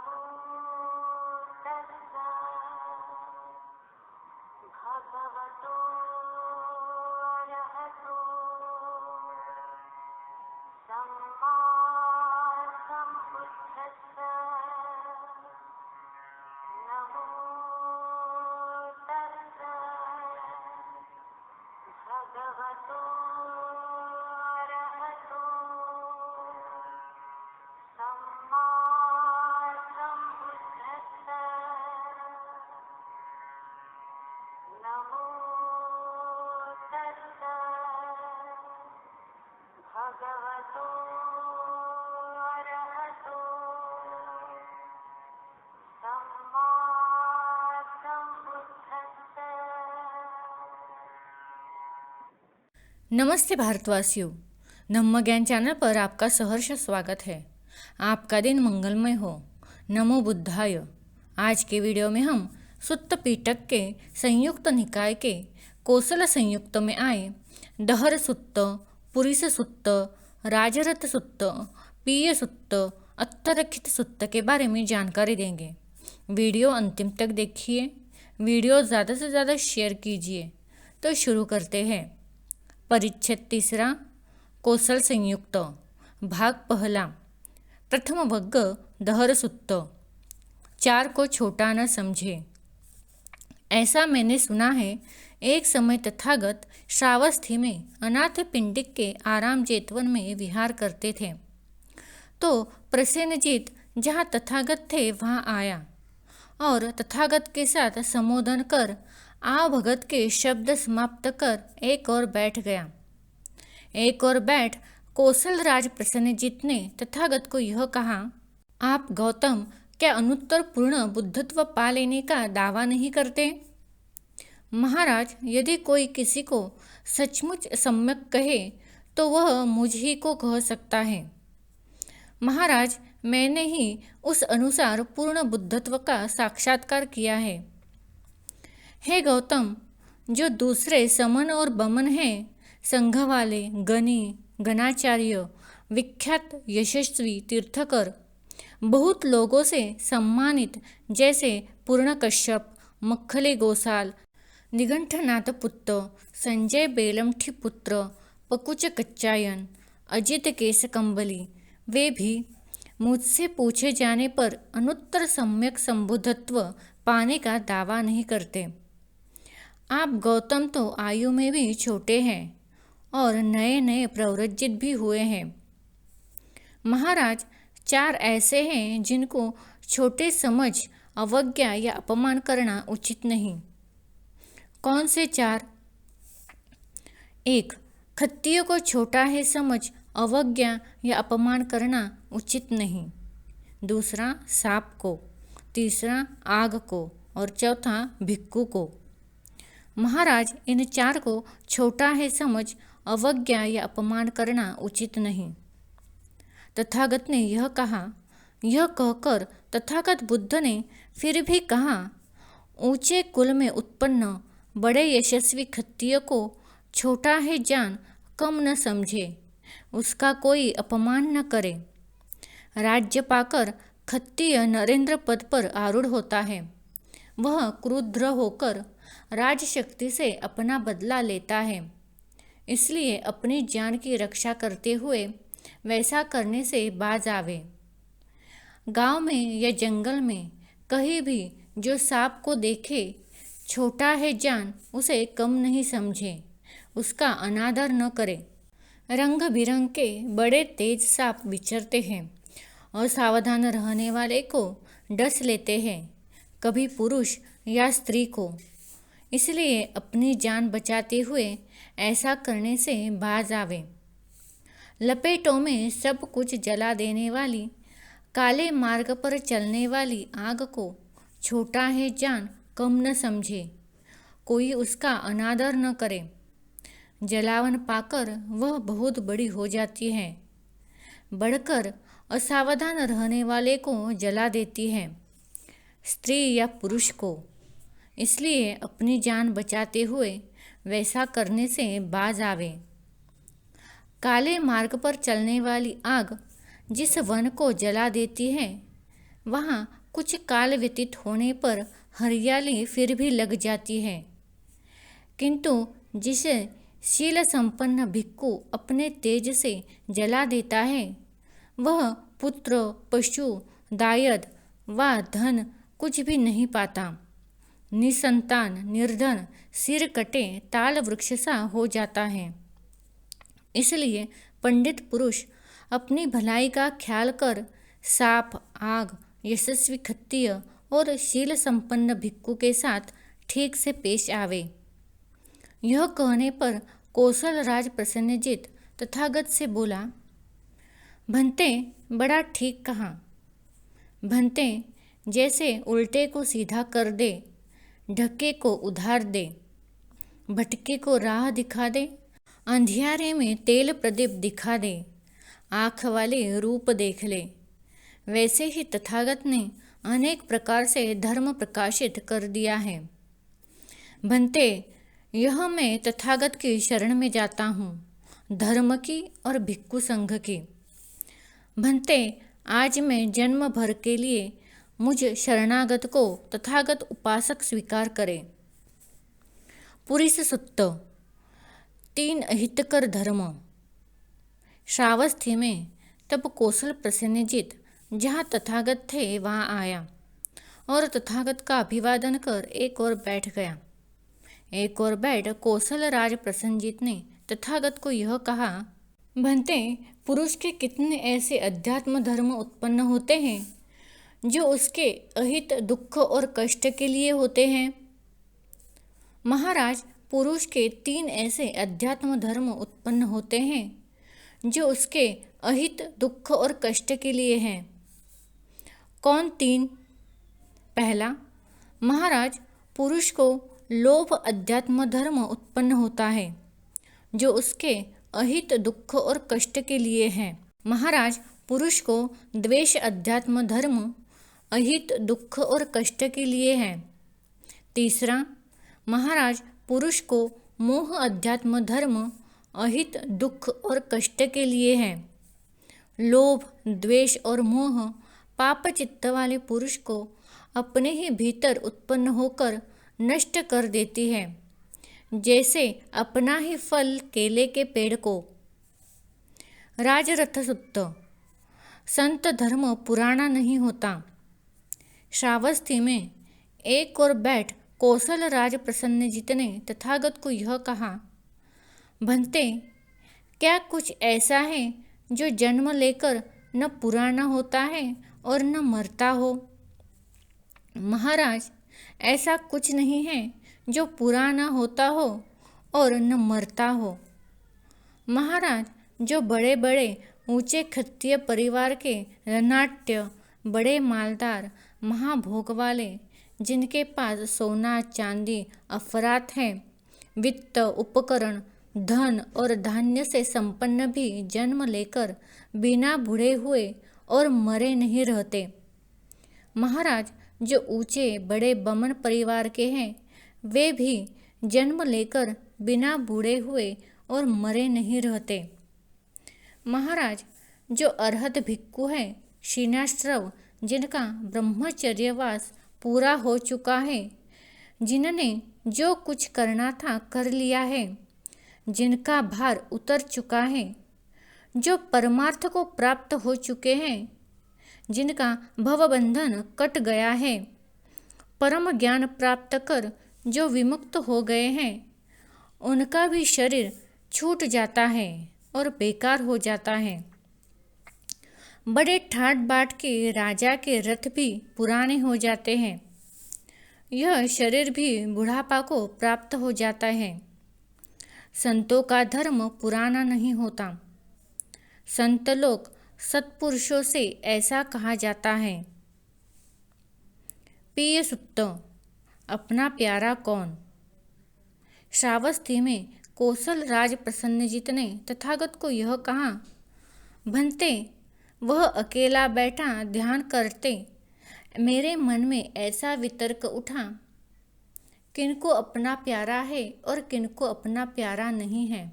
नमो तस्सा भगवतो अरहतो सम्मा सम्बुद्धस्सा नमो तस्सा भगवतो अरहतो सम्मा सम्बुद्धस्सा नमो तस्सा भगवतो अरहतो सम्मा सम्बुद्धस्सा। नमस्ते भारतवासियों, धम्म ज्ञान चैनल पर आपका सहर्ष स्वागत है। आपका दिन मंगलमय हो। नमो बुद्धाय। आज के वीडियो में हम सुत्त पिटक के संयुक्त निकाय के कौशल संयुक्त में आए दहर सुत्त, पुरीस सुत्त, राजरथ सुत्त, पीय सुत्त, अत्तरखित सुत्त के बारे में जानकारी देंगे। वीडियो अंतिम तक देखिए। वीडियो ज़्यादा से ज़्यादा शेयर कीजिए। तो शुरू करते हैं। परिच्छेद तीसरा, कौशल संयुक्त, भाग पहला। प्रथम वर्ग दहर सुत्त। चार को छोटा न समझे। ऐसा मैंने सुना है, एक समय तथागत श्रावस्ती में अनाथ पिंडिक के आराम जेतवन में विहार करते थे। तो प्रसेनजीत जहाँ तथागत थे वहाँ आया और तथागत के साथ संबोधन कर आ भगत के शब्द समाप्त कर एक और बैठ गया। एक और बैठ कौशल राज प्रसेनजीत ने तथागत को यह कहा, आप गौतम क्या अनुत्तर पूर्ण बुद्धत्व पा लेने का दावा नहीं करते? महाराज, यदि कोई किसी को सचमुच सम्यक कहे तो वह मुझ ही को कह सकता है। महाराज, मैंने ही उस अनुसार पूर्ण बुद्धत्व का साक्षात्कार किया है। हे गौतम, जो दूसरे समन और बमन हैं, संघ वाले, गणी, गणाचार्य, विख्यात यशस्वी तीर्थकर, बहुत लोगों से सम्मानित, जैसे पूर्ण कश्यप, मक्खले गोसाल, निघंटनाथ पुत्र, संजय बेलमठी पुत्र, पकुच कच्चायन, अजित केस कंबली, वे भी मुझसे पूछे जाने पर अनुत्तर सम्यक संबुद्धत्व पाने का दावा नहीं करते। आप गौतम तो आयु में भी छोटे हैं और नए नए प्रव्रजित भी हुए हैं। महाराज, चार ऐसे हैं जिनको छोटे समझ, अवज्ञा या अपमान करना उचित नहीं। कौन से चार? एक, खत्तिय को छोटा है समझ, अवज्ञा या अपमान करना उचित नहीं। दूसरा, सांप को। तीसरा, आग को। और चौथा, भिक्खु को। महाराज, इन चार को छोटा है समझ, अवज्ञा या अपमान करना उचित नहीं। तथागत ने यह कहा। यह कहकर तथागत बुद्ध ने फिर भी कहा, ऊंचे कुल में उत्पन्न बड़े यशस्वी खत्तिय को छोटा है जान कम न समझे, उसका कोई अपमान न करे। राज्य पाकर खत्तिय नरेंद्र पद पर आरूढ़ होता है। वह क्रुद्ध होकर राजशक्ति से अपना बदला लेता है। इसलिए अपनी जान की रक्षा करते हुए वैसा करने से बाज आवे। गांव में या जंगल में कहीं भी जो सांप को देखे, छोटा है जान उसे कम नहीं समझे, उसका अनादर न करे। रंग बिरंग के बड़े तेज सांप विचरते हैं और सावधान रहने वाले को डस लेते हैं, कभी पुरुष या स्त्री को। इसलिए अपनी जान बचाते हुए ऐसा करने से बाज आवे। लपेटों में सब कुछ जला देने वाली, काले मार्ग पर चलने वाली आग को छोटा है जान कम न समझे, कोई उसका अनादर न करे। जलावन पाकर वह बहुत बड़ी हो जाती है, बढ़कर असावधान रहने वाले को जला देती है, स्त्री या पुरुष को। इसलिए अपनी जान बचाते हुए वैसा करने से बाज आवे। काले मार्ग पर चलने वाली आग जिस वन को जला देती है, वहाँ कुछ काल व्यतीत होने पर हरियाली फिर भी लग जाती है, किंतु जिसे शील संपन्न भिक्खु अपने तेज से जला देता है, वह पुत्र, पशु, दायद व धन कुछ भी नहीं पाता। निसंतान, निर्धन, सिर कटे ताल वृक्ष सा हो जाता है। इसलिए पंडित पुरुष अपनी भलाई का ख्याल कर साप, आग, यशस्वी क्षत्रिय और शील संपन्न भिक्खु के साथ ठीक से पेश आवे। यह कहने पर कौशल राज प्रसन्नजित तथागत से बोला, भंते बड़ा ठीक कहा। भंते जैसे उल्टे को सीधा कर दे, ढके को उधार दे, भटके को राह दिखा दे, अंधियारे में तेल प्रदीप दिखा दे, आँख वाले रूप देख ले, वैसे ही तथागत ने अनेक प्रकार से धर्म प्रकाशित कर दिया है। भंते यह मैं तथागत की शरण में जाता हूँ, धर्म की और भिक्खु संघ की। भंते आज मैं जन्म भर के लिए मुझ शरणागत को तथागत उपासक स्वीकार करे। पुरीस सुत्त 3 अहितकर धर्म। श्रावस्ती में तब कौशल प्रसन्नजित जहाँ तथागत थे वहाँ आया और तथागत का अभिवादन कर एक और बैठ गया। एक और बैठ कौशल राज प्रसन्नजित ने तथागत को यह कहा, भंते पुरुष के कितने ऐसे अध्यात्म धर्म उत्पन्न होते हैं जो उसके अहित, दुख और कष्ट के लिए होते हैं। महाराज, पुरुष के 3 ऐसे अध्यात्म धर्म उत्पन्न होते हैं जो उसके अहित, दुख और कष्ट के लिए हैं। कौन 3? पहला, महाराज, पुरुष को लोभ अध्यात्म धर्म उत्पन्न होता है जो उसके अहित, दुख और कष्ट के लिए है। महाराज, पुरुष को द्वेष अध्यात्म धर्म अहित, दुख और कष्ट के लिए है। तीसरा, महाराज, पुरुष को मोह अध्यात्म धर्म अहित, दुख और कष्ट के लिए है। लोभ, द्वेष और मोह पाप चित्त वाले पुरुष को अपने ही भीतर उत्पन्न होकर नष्ट कर देती है, जैसे अपना ही फल केले के पेड़ को। राजरथ सुत्त। संत धर्म पुराना नहीं होता। श्रावस्ती में एक और बैठ कौशल राज प्रसन्नजित ने तथागत को यह कहा, भंते क्या कुछ ऐसा है जो जन्म लेकर न पुराना होता है और न मरता हो? महाराज, ऐसा कुछ नहीं है जो पुराना होता हो और न मरता हो। महाराज, जो बड़े बड़े ऊंचे क्षत्रिय परिवार के रनाट्य, बड़े मालदार, महाभोग वाले, जिनके पास सोना, चांदी, अफरात है, वित्त, उपकरण, धन और धान्य से संपन्न भी जन्म लेकर बिना बूढ़े हुए और मरे नहीं रहते। महाराज, जो ऊंचे बड़े बमन परिवार के हैं, वे भी जन्म लेकर बिना बूढ़े हुए और मरे नहीं रहते। महाराज, जो अरहत भिक्खु हैं, शीनाश्रव, जिनका ब्रह्मचर्यवास पूरा हो चुका है, जिनने जो कुछ करना था कर लिया है, जिनका भार उतर चुका है, जो परमार्थ को प्राप्त हो चुके हैं, जिनका भवबंधन कट गया है, परम ज्ञान प्राप्त कर जो विमुक्त हो गए हैं, उनका भी शरीर छूट जाता है और बेकार हो जाता है। बड़े ठाट बाट के राजा के रथ भी पुराने हो जाते हैं। यह शरीर भी बुढ़ापा को प्राप्त हो जाता है। संतों का धर्म पुराना नहीं होता। संत लोग सत्पुरुषों से ऐसा कहा जाता है। प्रिय सुत्त। अपना प्यारा कौन? श्रावस्ती में कौशल राज प्रसन्नजित ने तथागत को यह कहा, भंते वह अकेला बैठा ध्यान करते मेरे मन में ऐसा वितर्क उठा, किनको अपना प्यारा है और किनको अपना प्यारा नहीं है।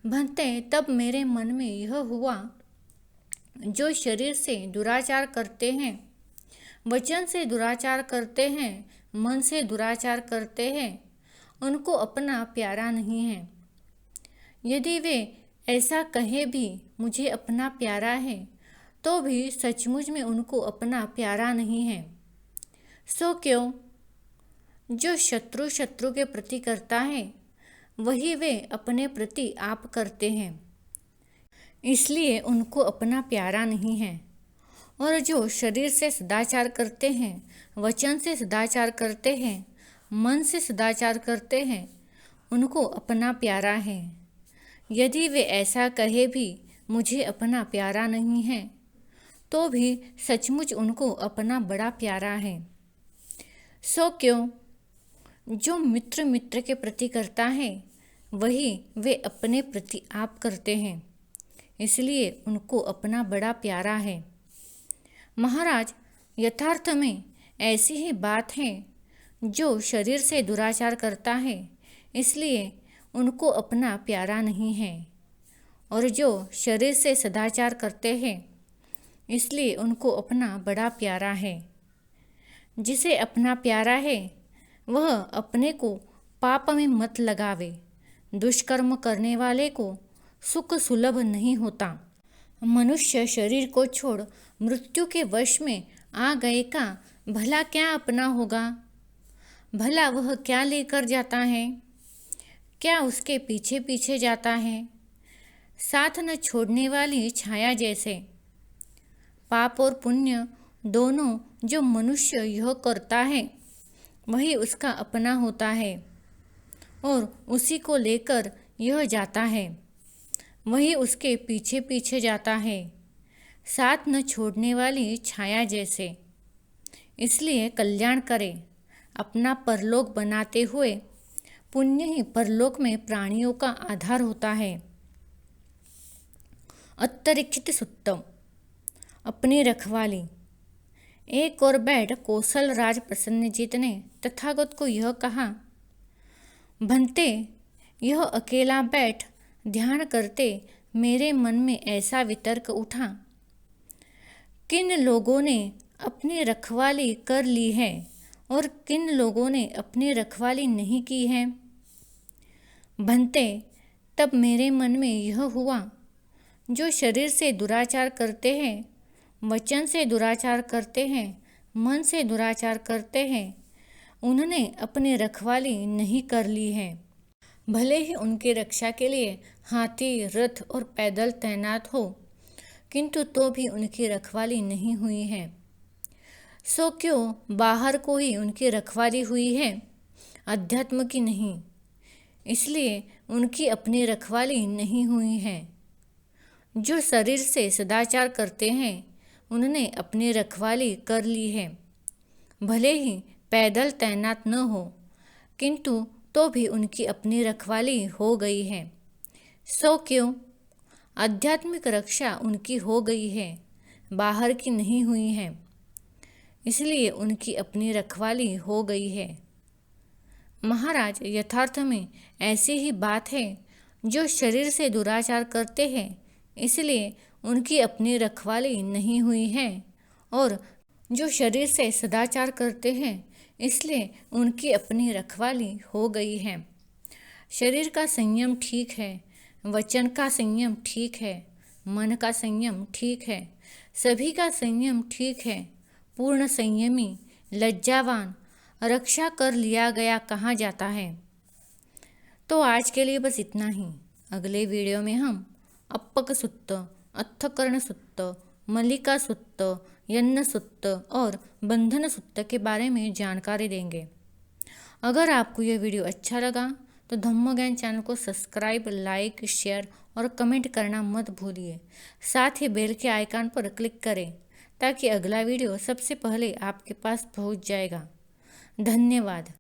भंते तब मेरे मन में यह हुआ, जो शरीर से दुराचार करते हैं, वचन से दुराचार करते हैं, मन से दुराचार करते हैं, उनको अपना प्यारा नहीं है। यदि वे ऐसा कहे भी मुझे अपना प्यारा है, तो भी सचमुच में उनको अपना प्यारा नहीं है। सो क्यों? जो शत्रु शत्रु के प्रति करता है, वही वे अपने प्रति आप करते हैं, इसलिए उनको अपना प्यारा नहीं है। और जो शरीर से सदाचार करते हैं, वचन से सदाचार करते हैं, मन से सदाचार करते हैं, उनको अपना प्यारा है। यदि वे ऐसा कहे भी मुझे अपना प्यारा नहीं है, तो भी सचमुच उनको अपना बड़ा प्यारा है। सो क्यों? जो मित्र मित्र के प्रति करता है, वही वे अपने प्रति आप करते हैं, इसलिए उनको अपना बड़ा प्यारा है। महाराज, यथार्थ में ऐसी ही बात है। जो शरीर से दुराचार करता है, इसलिए उनको अपना प्यारा नहीं है, और जो शरीर से सदाचार करते हैं, इसलिए उनको अपना बड़ा प्यारा है। जिसे अपना प्यारा है, वह अपने को पाप में मत लगावे। दुष्कर्म करने वाले को सुख सुलभ नहीं होता। मनुष्य शरीर को छोड़ मृत्यु के वश में आ गए का भला क्या अपना होगा? भला वह क्या लेकर जाता है? क्या उसके पीछे पीछे जाता है? साथ न छोड़ने वाली छाया जैसे। पाप और पुण्य दोनों जो मनुष्य यह करता है, वही उसका अपना होता है, और उसी को लेकर यह जाता है, वही उसके पीछे पीछे जाता है, साथ न छोड़ने वाली छाया जैसे। इसलिए कल्याण करे, अपना परलोक बनाते हुए पुण्य ही परलोक में प्राणियों का आधार होता है। अतिरिक्त सुत्तम, अपनी रखवाली। एक और बैठ कौशल राज प्रसन्नजीत ने तथागत को यह कहा, भंते, यह अकेला बैठ ध्यान करते मेरे मन में ऐसा वितर्क उठा, किन लोगों ने अपनी रखवाली कर ली है और किन लोगों ने अपनी रखवाली नहीं की है। भंते, तब मेरे मन में यह हुआ, जो शरीर से दुराचार करते हैं, वचन से दुराचार करते हैं, मन से दुराचार करते हैं, उन्होंने अपनी रखवाली नहीं कर ली है। भले ही उनकी रक्षा के लिए हाथी, रथ और पैदल तैनात हो, किंतु तो भी उनकी रखवाली नहीं हुई है। सो क्यों बाहर को ही उनकी रखवाली हुई है, अध्यात्म की नहीं, इसलिए उनकी अपनी रखवाली नहीं हुई है। जो शरीर से सदाचार करते हैं, उन्होंने अपनी रखवाली कर ली है। भले ही पैदल तैनात न हो, किंतु तो भी उनकी अपनी रखवाली हो गई है। सो क्यों? आध्यात्मिक रक्षा उनकी हो गई है, बाहर की नहीं हुई है, इसलिए उनकी अपनी रखवाली हो गई है। महाराज, यथार्थ में ऐसी ही बात है। जो शरीर से दुराचार करते हैं, इसलिए उनकी अपनी रखवाली नहीं हुई है, और जो शरीर से सदाचार करते हैं, इसलिए उनकी अपनी रखवाली हो गई है। शरीर का संयम ठीक है, वचन का संयम ठीक है, मन का संयम ठीक है, सभी का संयम ठीक है। पूर्ण संयमी, लज्जावान, रक्षा कर लिया गया कहाँ जाता है। तो आज के लिए बस इतना ही। अगले वीडियो में हम अप्पक सुत्त, अत्थकर्ण सुत्त, मल्लिका सुत्त, यन्न सुत्त और बंधन सुत्त के बारे में जानकारी देंगे। अगर आपको यह वीडियो अच्छा लगा तो धम्मज्ञान चैनल को सब्सक्राइब, लाइक, शेयर और कमेंट करना मत भूलिए। साथ ही बेल के आइकन पर क्लिक करें ताकि अगला वीडियो सबसे पहले आपके पास पहुंच जाएगा। धन्यवाद।